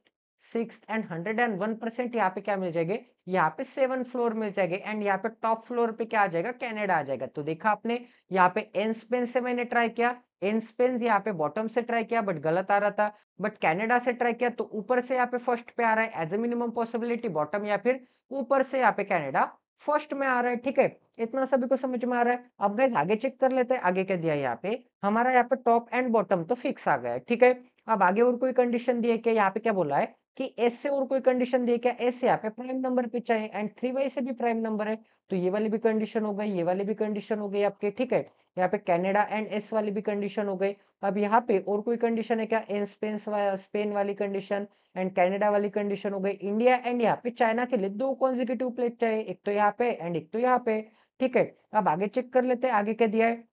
six and 101% यहाँ पे क्या मिल जाएंगे, यहाँ पे 7 फ्लोर मिल जाएंगे। एंड यहाँ पे टॉप फ्लोर पे क्या आ जाएगा, कनाडा आ जाएगा। तो देखा आपने, यहाँ पे एन स्पेन से मैंने ट्राई किया, एन स्पेन यहाँ पे बॉटम से ट्राई किया बट गलत आ रहा था। बट कनाडा से ट्राई किया तो ऊपर से यहाँ पे फर्स्ट पे आ रहा है as a minimum possibility bottom, या फिर ऊपर से यहाँ पे कनाडा फर्स्ट में आ रहा है, ठीक है। इतना सभी को समझ में आ रहा है। अब गाइस आगे चेक कर लेते हैं, आगे क्या दिया है यहाँ पे, हमारा यहाँ पे टॉप एंड बॉटम तो फिक्स आ गया है, ठीक है। अब आगे और कोई कंडीशन दी है क्या, यहाँ पे क्या बोला है कि एस से और कोई कंडीशन दी है क्या, एस से यहाँ पे प्राइम नंबर पे चाहिए एंड 3y से भी प्राइम नंबर है। तो ये वाली भी कंडीशन हो गई, ये वाली भी कंडीशन हो गई आपके, ठीक है। यहाँ पे कनाडा एंड एस वाली भी कंडीशन हो गई। अब यहाँ पे और कोई कंडीशन है क्या, एन स्पेन, स्पेन वाली कंडीशन एंड कनाडा वाली कंडीशन हो गई। इंडिया एंड यहाँ पे चाइना के लिए 2 कॉन्जिक्यूटिव प्लेस चाहिए, एक तो यहाँ पे एंड एक तो यहाँ पे, ठीक है। अब आगे चेक कर लेते हैं, आगे क्या दिया है।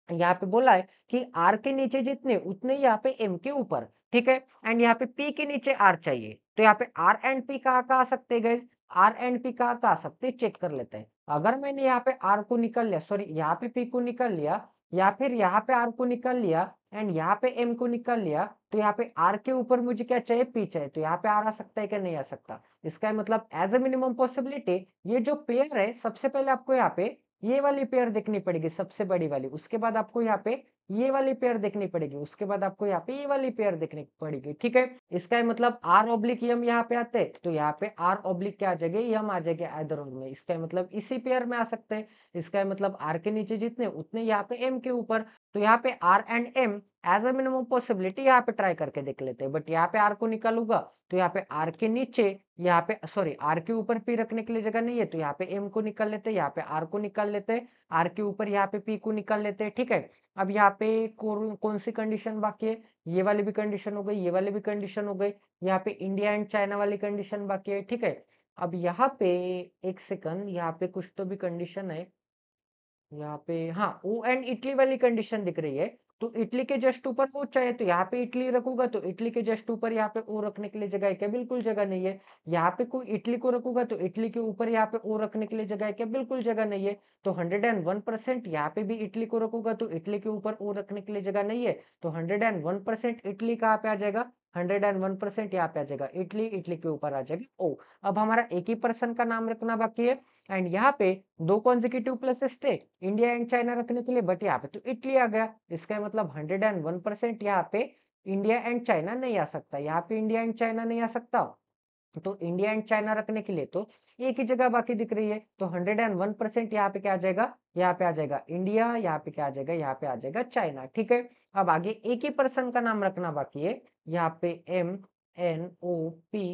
यहाँ पे बोला है कि आर के नीचे जितने उतने यहाँ पे एम के ऊपर, ठीक है। एंड यहाँ पे पी के नीचे आर चाहिए, तो यहाँ पे आर एंड पी कहाँ कहाँ आ सकते हैं गाइज, आर एंड पी कहाँ कहाँ आ सकते हैं, चेक कर लेते हैं। अगर मैंने यहाँ पे आर को निकल लिया, सॉरी यहाँ पे पी को निकल लिया, या फिर यहाँ पे आर को निकल लिया एंड यहाँ पे एम को निकल लिया, तो यहाँ पे आर के ऊपर मुझे क्या चाहिए, पी चाहिए। तो यहाँ पे आर आ सकता है क्या, नहीं आ सकता। इसका मतलब एज ए मिनिमम पॉसिबिलिटी ये जो पेयर है, सबसे पहले आपको यहाँ पे ये वाली पेयर देखनी पड़ेगी सबसे बड़ी वाली, उसके बाद आपको यहाँ पे ये वाली पेयर देखनी पड़ेगी, उसके बाद आपको यहाँ पे ये वाली पेयर देखनी पड़ेगी, ठीक है। इसका मतलब आर ऑब्लिक यम यहाँ पे आते हैं, तो यहाँ पे आर ऑब्लिक क्या आ जाएगा, यम आ जाएगा आइदर और में। इसका मतलब इसी पेयर में आ सकते हैं। इसका मतलब आर के नीचे जितने उतने यहाँ पे एम के ऊपर, तो यहाँ पे R and M as a minimum possibility यहाँ पे ट्राई करके देख लेते हैं। बट यहाँ पे आर को निकालूंगा तो यहाँ पे आर के नीचे, यहाँ पे सॉरी आर के ऊपर पी रखने के लिए जगह नहीं है, तो यहाँ पे एम को निकाल लेते हैं, यहाँ पे आर को निकाल लेते हैं, आर के ऊपर यहाँ पे पी को निकाल लेते हैं, ठीक है। अब यहाँ पे कौन सी कंडीशन बाकी है, ये वाली भी कंडीशन हो गई, ये वाली भी कंडीशन हो गई, यहाँ पे इंडिया एंड चाइना वाली कंडीशन बाकी है, ठीक है। अब यहाँ पे एक सेकंड, यहाँ पे कुछ तो भी कंडीशन है, यहाँ पे हाँ ओ एंड इटली वाली कंडीशन दिख रही है। तो इटली के जस्ट ऊपर ओ चाहिए, तो यहाँ पे इटली रखूंगा तो इटली के जस्ट ऊपर यहाँ पे ओ रखने के लिए जगह है क्या, बिल्कुल जगह नहीं है। यहाँ पे कोई इटली को रखूंगा तो इटली के ऊपर यहाँ पे ओ रखने के लिए जगह है क्या, बिल्कुल जगह नहीं है। तो 101% यहाँ पे भी इटली को रखूंगा तो इटली के ऊपर ओ रखने के लिए जगह नहीं है। तो 101% इटली कहाँ पे आ जाएगा, 101% यहाँ पे आ जाएगा इटली, इटली के ऊपर आ जाएगा ओ। अब हमारा एक ही पर्सन का नाम रखना बाकी है। एंड यहाँ पे 2 कॉन्जिक्यूटिव प्लेसेस थे इंडिया एंड चाइना रखने के लिए, बट यहाँ पे तो इटली आ गया। इसका मतलब 101% यहाँ पे इंडिया एंड चाइना नहीं आ सकता, यहाँ पे इंडिया एंड चाइना नहीं आ सकता। तो इंडिया एंड चाइना रखने के लिए तो एक ही जगह बाकी दिख रही है, तो 101% यहाँ पे क्या आ जाएगा, यहाँ पे आ जाएगा इंडिया, यहाँ पे क्या आ जाएगा, यहाँ पे आ जाएगा चाइना, ठीक है। अब आगे एक ही पर्सन का नाम रखना बाकी है, यहाँ पे M N O P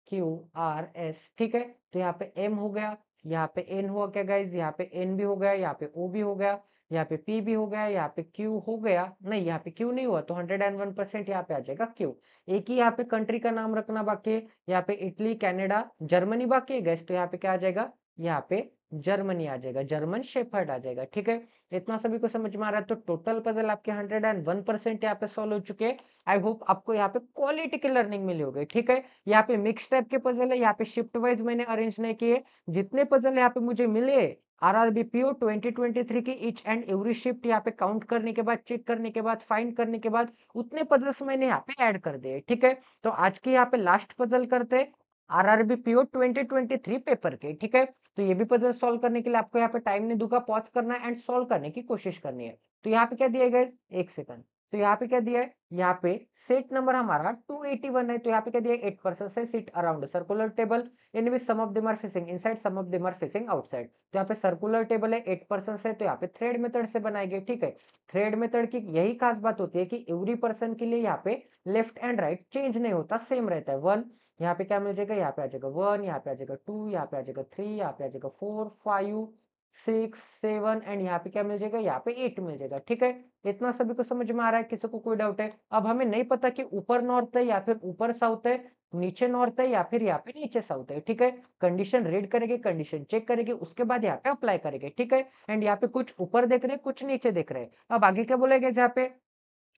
Q R S, ठीक है। तो यहाँ पे एम हो गया, यहाँ पे एन हुआ क्या गाइज, यहाँ पे एन भी हो गया, यहाँ पे ओ भी हो गया, यहाँ पे पी भी हो गया, यहाँ पे क्यू हो गया, नहीं यहाँ पे क्यू नहीं हुआ, तो 101% यहाँ पे आ जाएगा क्यू। एक ही यहाँ पे कंट्री का नाम रखना बाकी है, यहाँ पे इटली, कनाडा, जर्मनी बाकी है गैस, तो यहाँ पे क्या आ जाएगा, यहाँ पे जर्मनी आ जाएगा, जर्मन शेफर्ड आ जाएगा, ठीक है। इतना सभी को समझ में आ रहा है। तो टोटल पजल आपके 101% यहाँ पे सॉल्व हो चुके हैं। आई होप आपको यहाँ पे क्वालिटी की लर्निंग मिली होगी, ठीक है। यहाँ पे मिक्स टाइप के पजल है, यहाँ पे शिफ्ट वाइज मैंने अरेंज नहीं किए। जितने पजल यहाँ पे मुझे मिले आरआरबीपीओ 2023 की ईच एंड एवरी शिफ्ट यहाँ पे काउंट करने के बाद, चेक करने के बाद, फाइंड करने के बाद उतने पजल्स मैंने यहाँ पे ऐड कर दिए, ठीक है। तो आज की यहाँ पे लास्ट पजल करते आरआरबी पीओ 2023 पेपर के, ठीक है। तो ये भी पजल सॉल्व करने के लिए आपको यहाँ पे टाइम नहीं दूंगा, पॉज करना है एंड सॉल्व करने की कोशिश करनी है। तो यहाँ पे क्या दिया गया, एक सेकंड, तो यहाँ पे क्या दिया है, यहाँ पे सेट नंबर हमारा 281 है, तो यहाँ पे क्या दिया है, 8% से sit around circular table in which some of them are facing inside, some of them are facing outside. तो यहाँ पे सर्कुलर टेबल है, 8% से, तो यहाँ पे थ्रेड मेथड से बनाएंगे, ठीक है। थ्रेड मेथड की यही खास बात होती है कि एवरी पर्सन के लिए यहाँ पे लेफ्ट एंड राइट चेंज नहीं होता, सेम रहता है। 1 यहाँ पे क्या मिल जाएगा, यहाँ पे आ जाएगा 1, यहाँ पे आ जाएगा 2, यहाँ पे आ जाएगा 3, यहाँ पे आ जाएगा 4, 5, 6 7 एंड यहाँ पे क्या मिल जाएगा, यहाँ पे 8 मिल जाएगा। ठीक है, इतना सभी को समझ में आ रहा है, किसी को कोई डाउट है? अब हमें नहीं पता कि ऊपर नॉर्थ है या फिर ऊपर साउथ है, नीचे नॉर्थ है या फिर यहाँ पे नीचे साउथ है। ठीक है, कंडीशन रीड करेंगे, कंडीशन चेक करेंगे, उसके बाद यहाँ पे अप्लाई करेंगे। ठीक है, एंड यहाँ पे कुछ ऊपर देख रहे हैं, कुछ नीचे देख रहे हैं। अब आगे क्या बोलेगा यहाँ पे?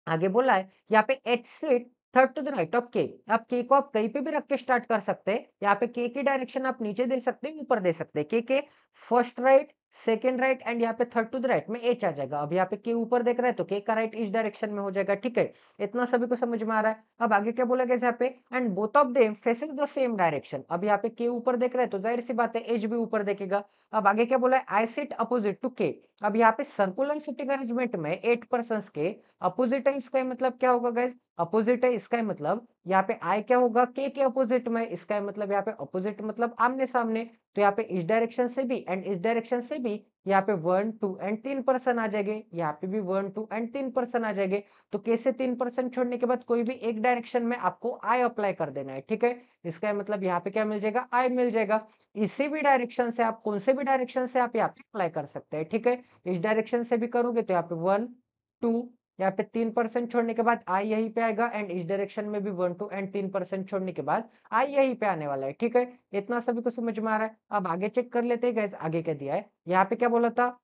आगे बोला है यहाँ पे H seat third to the right of K. अब के को आप कहीं पे भी रख के स्टार्ट कर सकते हैं। यहाँ पे के की डायरेक्शन आप नीचे दे सकते हैं, ऊपर दे सकते हैं। के first right, second right and यहाँ पे थर्ड टू द राइट में एच आ जाएगा। अब यहाँ पे के ऊपर देख रहा है तो के का राइट इस डायरेक्शन में हो जाएगा। ठीक है, इतना सभी को समझ में आ रहा है। अब आगे क्या बोला गया यहाँ पे? And both of them faces the same direction. अब यहाँ पे के ऊपर देख रहा है तो जाहिर सी बात है एच भी ऊपर देखेगा। अब आगे क्या बोला है? आई सिट अपोजिट टू के। अब यहाँ पे सर्कुलर सिटिंग अरेंजमेंट में 8 पर्सन के अपोजिट है, इसका मतलब क्या होगा गाइस? अपोजिट है, इसका मतलब यहाँ पे आई क्या होगा? के अपोजिट में। इसका मतलब यहाँ पे अपोजिट मतलब आमने सामने। तो यहाँ पे इस डायरेक्शन से भी एंड इस डायरेक्शन से भी यहाँ पे 1 2 एंड 3 पर्सन आ जाएंगे। यहाँ पे भी 1 2 एंड 3 पर्सन आ जाएंगे। तो के से 3 पर्सन छोड़ने के बाद कोई भी एक डायरेक्शन में आपको आई अप्लाई कर देना है। ठीक है, इसका मतलब यहाँ पे क्या मिल जाएगा? आई मिल जाएगा। इसी भी डायरेक्शन से आप कौन से भी डायरेक्शन से आप यहाँ पे अप्लाई कर सकते हैं। ठीक है, इस डायरेक्शन से भी करोगे तो यहाँ पे 1 2, यहाँ पे 3% छोड़ने के बाद आई यहीं पे आएगा एंड इस डायरेक्शन में भी 1 2 एंड 3% छोड़ने के बाद आई यहीं पे आने वाला है। ठीक है, इतना सभी को समझ में आ रहा है। अब आगे चेक कर लेते हैं गाइस, आगे क्या दिया है। यहाँ पे क्या बोला था?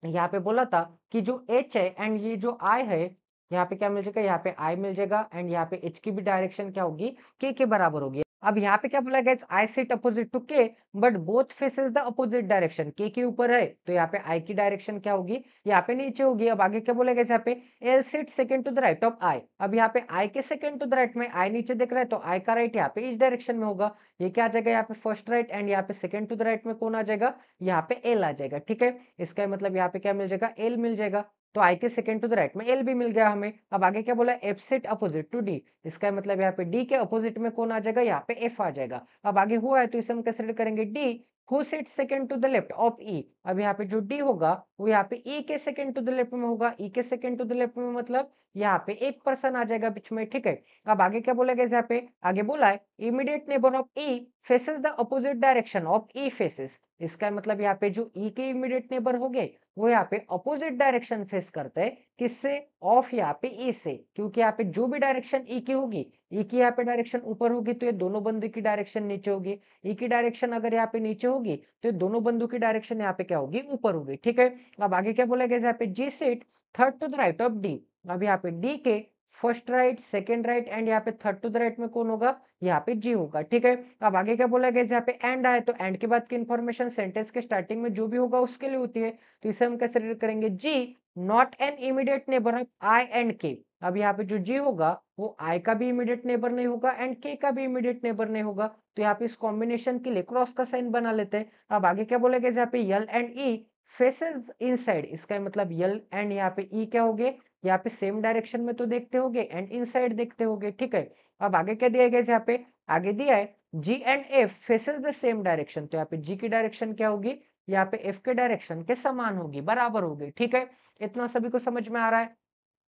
यहाँ पे बोला था कि जो एच है एंड ये जो आई है, यहाँ पे क्या मिल जाएगा? यहाँ पे आई मिल जाएगा एंड यहाँ पे एच की भी डायरेक्शन क्या होगी? के बराबर होगी। अब यहाँ पे क्या बोला गया? आई सिट अपोजिट टू के but both faces the opposite direction. के ऊपर है तो यहाँ पे आई की डायरेक्शन क्या होगी? यहाँ पे नीचे होगी। अब आगे क्या बोला गया? यहाँ पे L sit second to the right of I. अब यहाँ पे आई के सेकंड टू द राइट में आई नीचे देख रहा है तो आई का राइट यहाँ पे इस डायरेक्शन में होगा। ये क्या आ जाएगा? यहाँ पे फर्स्ट राइट एंड यहाँ पे सेकंड टू द राइट में कौन आ जाएगा? यहाँ पे एल आ जाएगा। ठीक है, इसका मतलब यहाँ पे क्या मिल जाएगा? एल मिल जाएगा। तो आई के सेकंड टू द राइट में एल भी मिल गया हमें। अब आगे क्या बोला? F sit opposite to D. इसका मतलब यहाँ पे डी के अपोजिट में कौन आ जाएगा? यहाँ पे एफ आ जाएगा। अब आगे हुआ है तो इसे हम कंसिडर करेंगे D who sit second to the left of E. अब यहाँ पे जो डी होगा वो यहाँ पे ई के सेकंड टू द लेफ्ट में होगा। ई के सेकंड टू द लेफ्ट में मतलब यहाँ पे एक पर्सन आ जाएगा बीच में। ठीक है, अब आगे क्या बोला गया? यहाँ पे आगे बोला है immediate neighbour of E faces the opposite direction of E faces. इसका मतलब यहाँ पे जो ई के इमीडिएट नेबर हो गए वो यहाँ पे अपोजिट डायरेक्शन फेस करते हैं। किससे? ऑफ यहाँ पे ई से, क्योंकि यहाँ पे जो भी डायरेक्शन ई की होगी, ई की यहाँ पे डायरेक्शन ऊपर होगी तो ये दोनों बंदों की डायरेक्शन नीचे होगी। ई की डायरेक्शन अगर यहाँ पे नीचे होगी तो ये दोनों बंदों की डायरेक्शन यहाँ पे क्या होगी? ऊपर होगी। ठीक है, अब आगे क्या बोला गया? यहाँ पे G set third to the right of D. अब यहाँ पे डी के first right, second right and यहाँ पे थर्ड टू द राइट में कौन होगा? यहाँ पे जी होगा। ठीक है, अब आगे क्या बोला गया? यहाँ पे एंड आए तो एंड के बाद की इंफॉर्मेशन सेंटेंस के स्टार्टिंग में जो भी होगा उसके लिए होती है। तो इसे हम कैसे रीड करेंगे? G not an immediate neighbour of I and K. अब यहाँ पे जो जी होगा वो आई का भी इमीडिएट नेबर नहीं होगा एंड के का भी इमीडिएट नेबर नहीं होगा। तो यहाँ पे इस कॉम्बिनेशन के लिए क्रॉस का साइन बना लेते हैं। अब आगे क्या बोला गया? यहाँ पे यल एंड ई फेसेस इनसाइड। इसका मतलब यल एंड यहाँ पे ई क्या हो गए? यहाँ पे सेम डायरेक्शन में तो देखते होगे एंड इनसाइड देखते होगे। ठीक है, अब आगे क्या दिया गया? यहाँ पे आगे दिया है G and F faces the same direction. तो यहाँ पे जी की डायरेक्शन क्या होगी? यहाँ पे एफ के डायरेक्शन के समान होगी, बराबर होगी। ठीक है, इतना सभी को समझ में आ रहा है।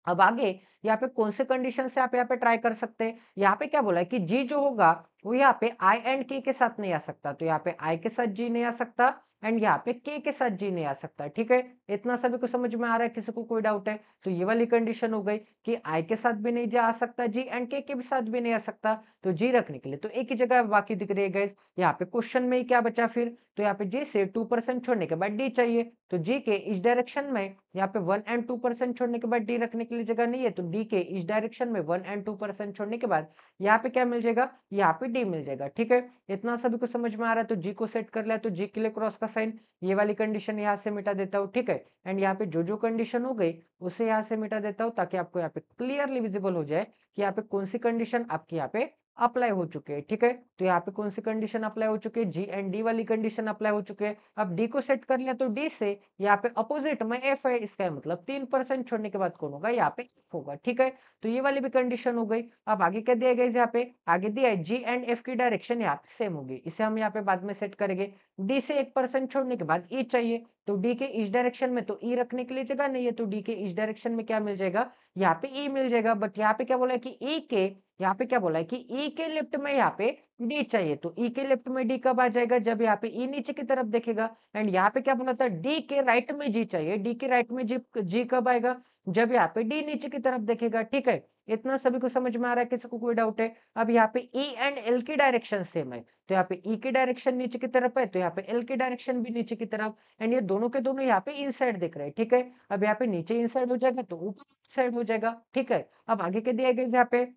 अब आगे यहाँ पे कौन से कंडीशन से आप यहाँ पे ट्राई कर सकते हैं? यहाँ पे क्या बोला है कि जी जो होगा वो यहाँ पे आई एंड के साथ नहीं आ सकता। तो यहाँ पे आई के साथ जी नहीं आ सकता एंड यहाँ पे के साथ जी नहीं आ सकता। ठीक है, इतना सभी को समझ में आ रहा है? किसी को कोई डाउट है? तो ये वाली कंडीशन हो गई कि आई के साथ भी नहीं जा आ सकता जी एंड के भी साथ भी नहीं आ सकता। तो जी रखने के लिए तो एक ही जगह बाकी दिख रही है गाइस। यहाँ पे क्वेश्चन में ही क्या बचा फिर? तो यहाँ पे जी से 2% छोड़ने के बाद डी चाहिए। तो जी के इस डायरेक्शन में यहाँ पे 1 एंड 2% छोड़ने के बाद डी रखने के लिए जगह नहीं है। तो डी के इस डायरेक्शन में 1 एंड 2% छोड़ने के बाद यहाँ पे क्या मिल जाएगा? यहाँ पे डी मिल जाएगा। ठीक है, इतना सभी को समझ में आ रहा है? तो जी को सेट कर लिया तो जी के लिए क्रॉस का साइन, ये वाली कंडीशन यहाँ से मिटा देता हूँ। ठीक है, एंड यहाँ पे जो कंडीशन हो गई उसे यहाँ से मिटा देता हूँ ताकि आपको यहाँ पे क्लियरली विजिबल हो जाए कि यहाँ पे कौन सी कंडीशन आपकी यहाँ पे अप्लाई हो चुके हैं। ठीक है, तो यहाँ पे कौन सी कंडीशन अप्लाई हो चुकी है? जी एंड डी वाली कंडीशन अप्लाई हो चुके हैं। अब डी को सेट कर लिया तो डी से यहाँ पे अपोजिट में एफ है, इसका मतलब 3% छोड़ने के बाद कौन होगा? यहाँ पे एफ होगा। ठीक है, तो ये वाली भी कंडीशन हो गई। अब आगे क्या दिया गया? यहाँ पे आगे दिया है जी एंड एफ की डायरेक्शन यहाँ पे सेम होगी। इसे हम यहाँ पे बाद में सेट करेंगे। डी से 1% छोड़ने के बाद ई चाहिए। तो डी के इस डायरेक्शन में तो ई रखने के लिए जगह नहीं है। तो डी के इस डायरेक्शन में क्या मिल जाएगा? यहाँ पे ई मिल जाएगा। बट यहाँ पे क्या बोला है कि ई के यहाँ पे क्या बोला है कि ई के लेफ्ट में यहाँ पे डी चाहिए, तो ई के लेफ्ट में डी कब आ जाएगा, जब यहाँ पे ई नीचे की तरफ देखेगा। एंड यहाँ पे क्या बोला था, डी के राइट में जी चाहिए, डी के राइट में जी कब आएगा, जब यहाँ पे डी नीचे की तरफ देखेगा। ठीक है, इतना सभी को समझ में आ रहा है, किसी को कोई डाउट है? अब यहाँ पे ई एंड एल की डायरेक्शन सेम है, तो यहाँ पे ई की डायरेक्शन नीचे की तरफ है, तो यहाँ पे एल की डायरेक्शन भी नीचे की तरफ। एंड ये दोनों के दोनों यहाँ पे इनसाइड दिख रहे हैं। ठीक है, अब यहाँ पे नीचे इनसाइड हो जाएगा तो ऊपर साइड हो जाएगा। ठीक है, अब आगे के दिया गया यहाँ पे,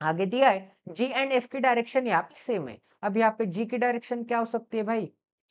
आगे दिया है जी एंड एफ की डायरेक्शन यहाँ पे सेम है। अब यहाँ पे जी की डायरेक्शन क्या हो सकती है भाई,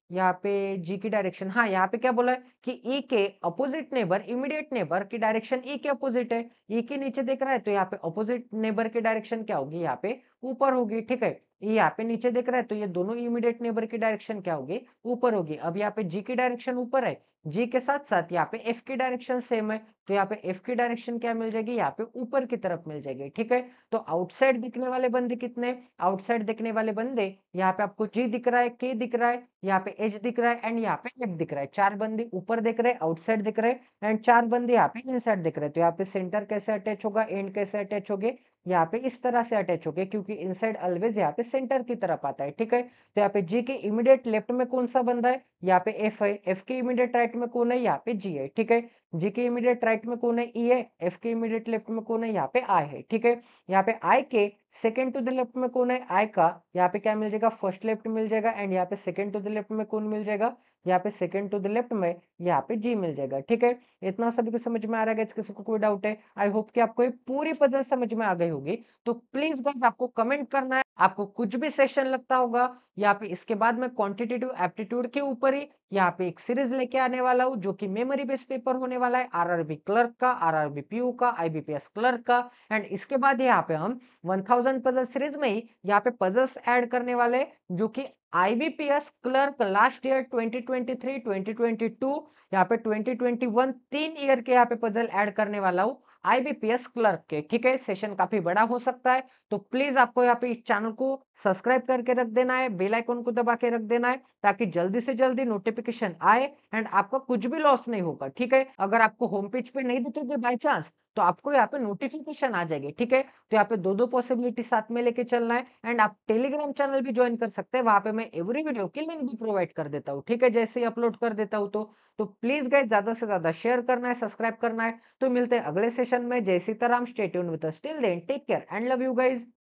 यहाँ पे जी की डायरेक्शन, हाँ यहाँ पे क्या बोला है कि ई के अपोजिट नेबर, इमीडिएट नेबर की डायरेक्शन ई के अपोजिट है। ई के नीचे देख रहा है तो यहाँ पे अपोजिट नेबर की डायरेक्शन क्या होगी, यहाँ पे ऊपर होगी। ठीक है, ई यहाँ पे नीचे देख रहा है तो ये दोनों इमीडिएट नेबर की डायरेक्शन क्या होगी, ऊपर होगी। अब यहाँ पे जी की डायरेक्शन ऊपर है, जी के साथ साथ यहाँ पे एफ की डायरेक्शन सेम है, तो यहाँ पे एफ की डायरेक्शन क्या मिल जाएगी, यहाँ पे ऊपर की तरफ मिल जाएगी। ठीक है, तो आउटसाइड दिखने वाले बंदे कितने, आउटसाइड दिखने वाले बंदे यहाँ पे आपको जी दिख रहा है, के दिख रहा है, यहाँ पे एच दिख रहा है एंड यहाँ पे एफ दिख रहा है। चार बंदे ऊपर दिख रहे हैं, आउटसाइड दिख रहे हैं एंड चार बंदे यहाँ पे इनसाइड दिख रहे हैं। तो यहाँ पे सेंटर कैसे अटैच होगा, एंड कैसे अटैच होगे, यहाँ पे इस तरह से अटैच होगे, क्योंकि इनसाइड ऑलवेज यहाँ पे सेंटर की तरफ आता है। ठीक है, तो यहाँ पे जी के इमीडिएट लेफ्ट में कौन सा बंदा है, यहाँ पे एफ है, एफ के इमीडिएट राइट में कौन है, यहाँ पे जी है। ठीक है, जी के इमीडिएट राइट में कौन है, ई है, एफ के इमीडिएट लेफ्ट में कौन है, यहाँ पे आई है। ठीक है, यहाँ पे आई के सेकंड टू द लेफ्ट में कौन है, आई का यहाँ पे क्या मिल जाएगा, फर्स्ट लेफ्ट मिल जाएगा एंड यहाँ पे सेकंड टू द लेफ्ट में कौन मिल जाएगा, यहाँ पे सेकंड टू द लेफ्ट में यहाँ पे जी मिल जाएगा। ठीक है, इतना सभी को समझ में आ रहा है, किसी को कोई डाउट है? आई होप कि आपको ये पूरी पजल समझ में आ गई होगी। तो प्लीज गाइस आपको कमेंट करना है, आपको कुछ भी सेशन लगता होगा यहाँ पे। इसके बाद मैं क्वांटिटेटिव एप्टीट्यूड के ऊपर ही यहाँ पे एक सीरीज लेके आने वाला हूँ, जो कि मेमोरी बेस्ड पेपर होने वाला है, आरआरबी क्लर्क का, आरआरबी पीयू का, आईबीपीएस क्लर्क का। एंड इसके बाद यहाँ पे हम 1000 पजल सीरीज में ही यहाँ पे पजल्स ऐड करने वाले हैं, जो कि आईबीपीएस क्लर्क लास्ट ईयर 2023 2022 यहाँ पे 2021 3 ईयर के यहाँ पे पजल ऐड करने वाला हूँ आईबीपीएस क्लर्क के। ठीक है, सेशन काफी बड़ा हो सकता है, तो प्लीज आपको यहाँ पे इस चैनल को सब्सक्राइब करके रख देना है, बेल आइकन को दबा के रख देना है, ताकि जल्दी से जल्दी नोटिफिकेशन आए एंड आपका कुछ भी लॉस नहीं होगा। ठीक है, अगर आपको होम पेज पे नहीं दिखेगी बाई चांस, तो आपको यहाँ पे नोटिफिकेशन आ जाएगी। ठीक है, तो यहाँ पे दो दो पॉसिबिलिटी साथ में लेके चलना है। एंड आप टेलीग्राम चैनल भी ज्वाइन कर सकते हैं, वहां पे मैं एवरी वीडियो की लिंक भी प्रोवाइड कर देता हूँ। ठीक है, जैसे ही अपलोड कर देता हूँ तो प्लीज गाइस ज्यादा से ज्यादा शेयर करना है, सब्सक्राइब करना है। तो मिलते हैं अगले सेशन में। जय Sitaram, stay tuned with us, till then take care and love you guys.